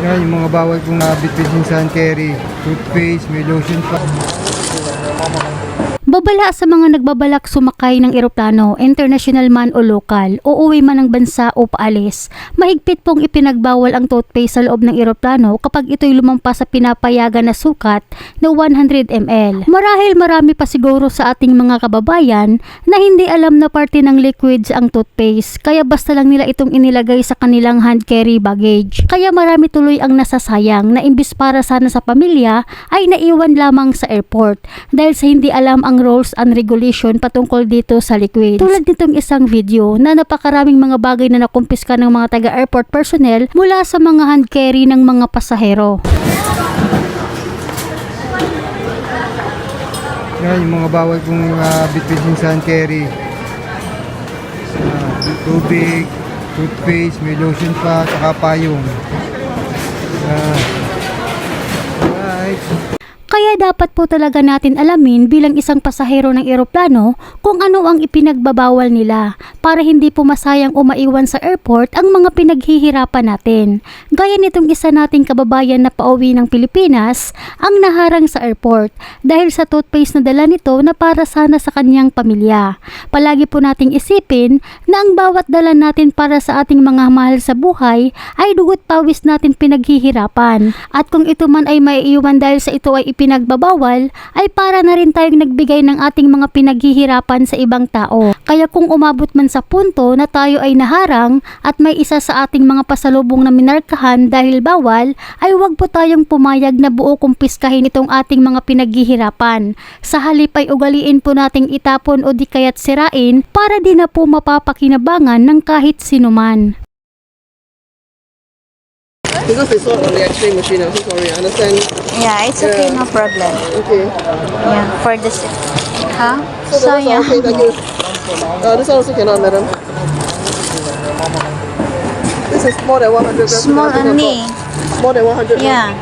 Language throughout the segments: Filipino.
Yan, yung mga bawal kong bitbitin sa hand carry. Toothpaste, may lotion pa. Babala sa mga nagbabalak sumakay ng eroplano, international man o lokal, uuwi man ng bansa o paalis. Mahigpit pong ipinagbawal ang toothpaste sa loob ng eroplano kapag ito'y lumampas sa pinapayagan na sukat na 100 ml. Marahil marami pa siguro sa ating mga kababayan na hindi alam na parte ng liquids ang toothpaste, kaya basta lang nila itong inilagay sa kanilang hand carry baggage. Kaya marami tuloy ang nasasayang na imbis para sana sa pamilya ay naiwan lamang sa airport dahil sa hindi alam ang rules and regulation patungkol dito sa liquids. Tulad nitong isang video na napakaraming mga bagay na nakumpiska ng mga taga-airport personnel mula sa mga hand carry ng mga pasahero. Yan, yung mga bawal kong bitbitin sa hand carry. Tubig, toothpaste, may lotion pa, saka payong. Right. Kaya dapat po talaga natin alamin bilang isang pasahero ng eroplano kung ano ang ipinagbabawal nila para hindi po masayang o maiwan sa airport ang mga pinaghihirapan natin. Gaya nitong isa nating kababayan na pauwi ng Pilipinas ang naharang sa airport dahil sa toothpaste na dala nito na para sana sa kanyang pamilya. Palagi po nating isipin na ang bawat dala natin para sa ating mga mahal sa buhay ay dugot pawis natin pinaghihirapan. At kung ito man ay maiiwan dahil sa ito ay pinagbabawal, ay para na rin tayong nagbigay ng ating mga pinaghihirapan sa ibang tao. Kaya kung umabot man sa punto na tayo ay naharang at may isa sa ating mga pasalubong na minarkahan dahil bawal, ay huwag po tayong pumayag na buo kumpiskahin itong ating mga pinaghihirapan. Sa halip ay ugaliin po nating itapon o di kaya't sirain para di na po mapapakinabangan ng kahit sinuman. Because it's not on the X-ray machine, I'm so sorry. I understand. Yeah, it's okay, no problem. Okay. Yeah, for this. Huh? So that's yeah. okay, thank you. This one also cannot, madam. This is more than 100 grams. Small only. More than 100 grams. Yeah.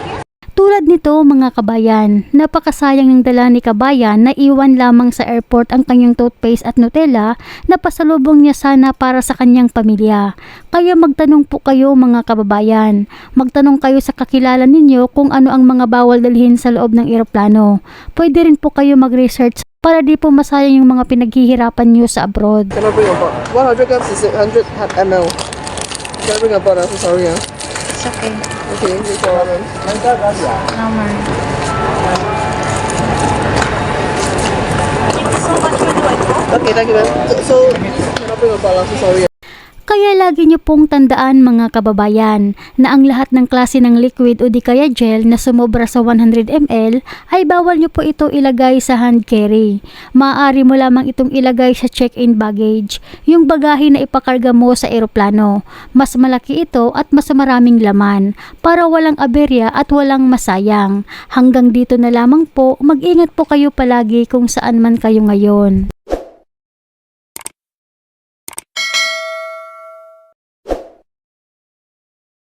Tulad nito mga kabayan, napakasayang ng dala ni kabayan na iwan lamang sa airport ang kanyang toothpaste at Nutella na pasalubong niya sana para sa kanyang pamilya. Kaya magtanong po kayo mga kababayan, magtanong kayo sa kakilala ninyo kung ano ang mga bawal dalhin sa loob ng eroplano. Pwede rin po kayo mag-research para di po masayang yung mga pinaghihirapan nyo sa abroad. Can I bring a bottle? 100 grams is 100 ml. Can I bring a bottle? I'm so sorry. It's okay. Okay, no problem. No man. Okay, thank you, ma'am. So, can I bring a bottle? I'm so sorry. Kaya lagi nyo pong tandaan mga kababayan na ang lahat ng klase ng liquid o di kaya gel na sumobra sa 100 ml ay bawal nyo po ito ilagay sa hand carry. Maaari mo lamang itong ilagay sa check-in baggage, yung bagahe na ipakarga mo sa eroplano. Mas malaki ito at mas maraming laman para walang aberya at walang masayang. Hanggang dito na lamang po, mag-ingat po kayo palagi kung saan man kayo ngayon.